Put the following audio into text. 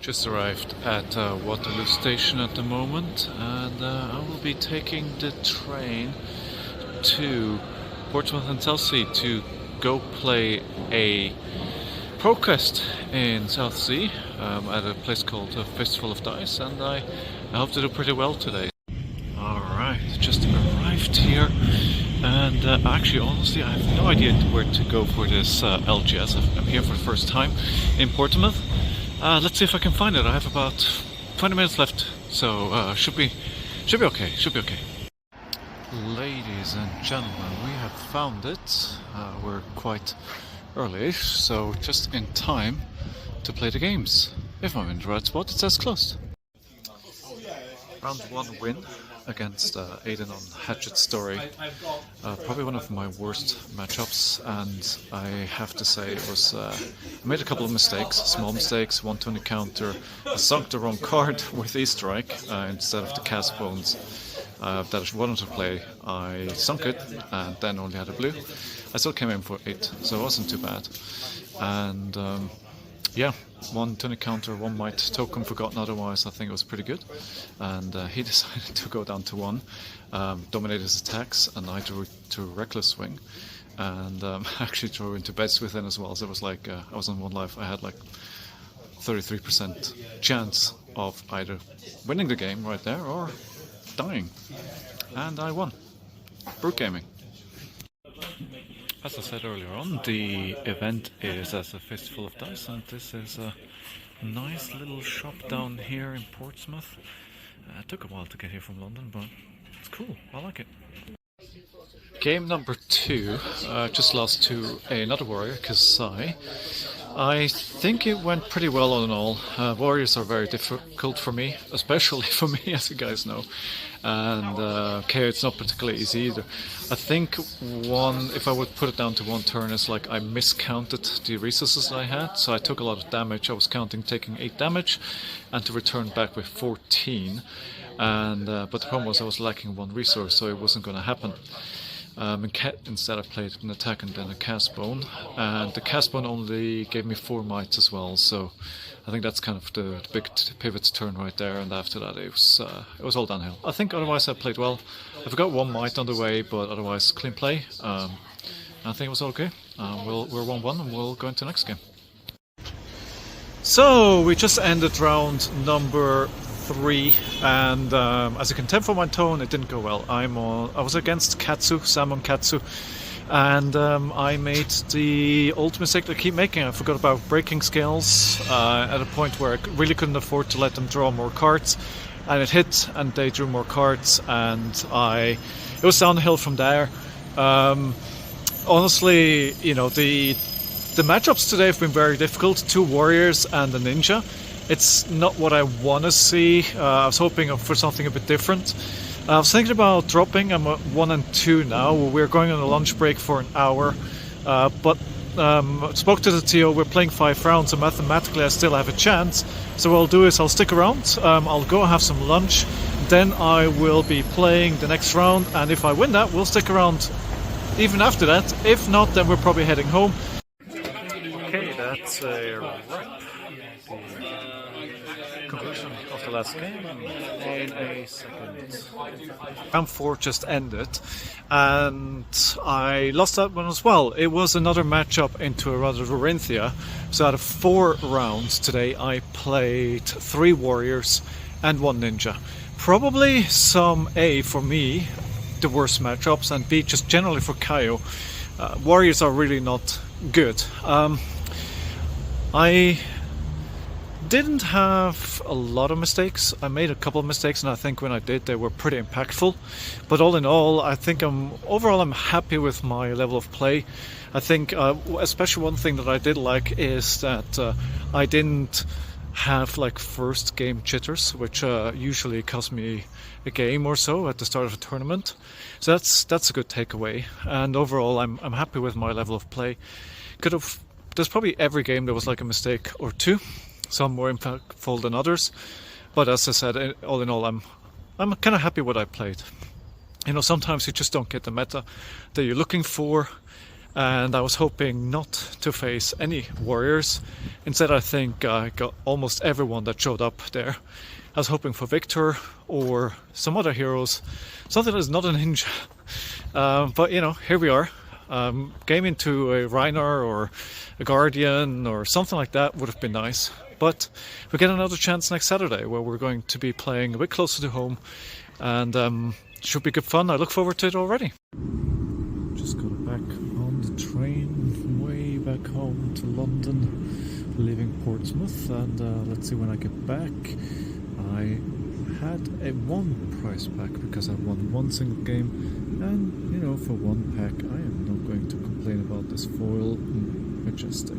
Just arrived at Waterloo Station at the moment, and I will be taking the train to Portsmouth and Southsea to go play a ProQuest in Southsea at a place called Fistful of Dice, and I hope to do pretty well today. Alright, just arrived here, and actually honestly I have no idea where to go for this LGS. I'm here for the first time in Portsmouth. Let's see if I can find it. I have about 20 minutes left, so should be okay. Should be okay. Ladies and gentlemen, we have found it. We're quite early, so just in time to play the games. If I'm in the right spot, it says closed. Round 1 win against Aiden on Hatchet Story. Probably one of my worst matchups, and I have to say it was. I made a couple of mistakes, small mistakes. One to encounter, I sunk the wrong card with E-Strike instead of the cast bones that I wanted to play. I sunk it and then only had a blue. I still came in for 8, so it wasn't too bad. And yeah, one to encounter, one might token forgotten, otherwise I think it was pretty good. And he decided to go down to 1, dominate his attacks, and I drew to Reckless Swing. And actually drew into beds within as well, so it was like, I was on 1 life, I had like 33% chance of either winning the game right there or dying. And I won. Brute Gaming. As I said earlier on, the event is as a Fistful of Dice, and this is a nice little shop down here in Portsmouth. It took a while to get here from London, but it's cool. I like it. Game number 2, just lost to another warrior, Kassai. I think it went pretty well all in all. Warriors are very difficult for me, especially for me, as you guys know. And KO, it's not particularly easy either. I think if I would put it down to 1 turn, it's like I miscounted the resources I had, so I took a lot of damage. I was taking 8 damage, and to return back with 14. And but the problem was I was lacking 1 resource, so it wasn't going to happen. Instead I played an attack and then a cast bone, and the cast bone only gave me 4 mites as well, so I think that's kind of the big pivot turn right there, and after that it was all downhill. I think otherwise I played well. I forgot 1 mite on the way, but otherwise clean play. I think it was okay. We're 1-1 and we'll go into the next game. So we just ended round number 3, and as you can tell from my tone, it didn't go well. I was against Katsu, Salmon Katsu, and I made the old mistake that I keep making. I forgot about breaking skills at a point where I really couldn't afford to let them draw more cards, and it hit, and they drew more cards, and it was downhill from there. Honestly, you know, the matchups today have been very difficult. 2 warriors and a ninja. It's not what I want to see. I was hoping for something a bit different. I was thinking about dropping. I'm at 1 and 2 now. We're going on a lunch break for an hour. But spoke to the TO. We're playing 5 rounds, so mathematically I still have a chance. So what I'll do is I'll stick around. I'll go have some lunch. Then I will be playing the next round. And if I win that, we'll stick around even after that. If not, then we're probably heading home. Okay, that's a wrap. Conclusion of the last game in a second. Round 4 just ended, and I lost that one as well. It was another matchup into a rather Dorinthea. So out of 4 rounds today, I played 3 warriors and 1 ninja. Probably some A for me, the worst matchups, and B just generally for Kaio. Warriors are really not good. I didn't have a lot of mistakes. I made a couple of mistakes, and I think when I did, they were pretty impactful. But all in all, I think overall I'm happy with my level of play. I think especially one thing that I did like is that I didn't have like first game jitters, which usually cost me a game or so at the start of a tournament. So that's a good takeaway. And overall, I'm happy with my level of play. There's probably every game there was like a mistake or 2. Some more impactful than others, but as I said, all in all, I'm kind of happy what I played. You know, sometimes you just don't get the meta that you're looking for, and I was hoping not to face any warriors. Instead, I think I got almost everyone that showed up there. I was hoping for Victor or some other heroes, something that's not a ninja. But you know, here we are. Game into a Reiner or a Guardian or something like that would have been nice. But we get another chance next Saturday where we're going to be playing a bit closer to home, and should be good fun. I look forward to it already. Just got back on the train, way back home to London, leaving Portsmouth, and let's see when I get back. I had a 1 prize pack because I won 1 single game, and you know, for 1 pack I am not going to complain about this foil. Majestic.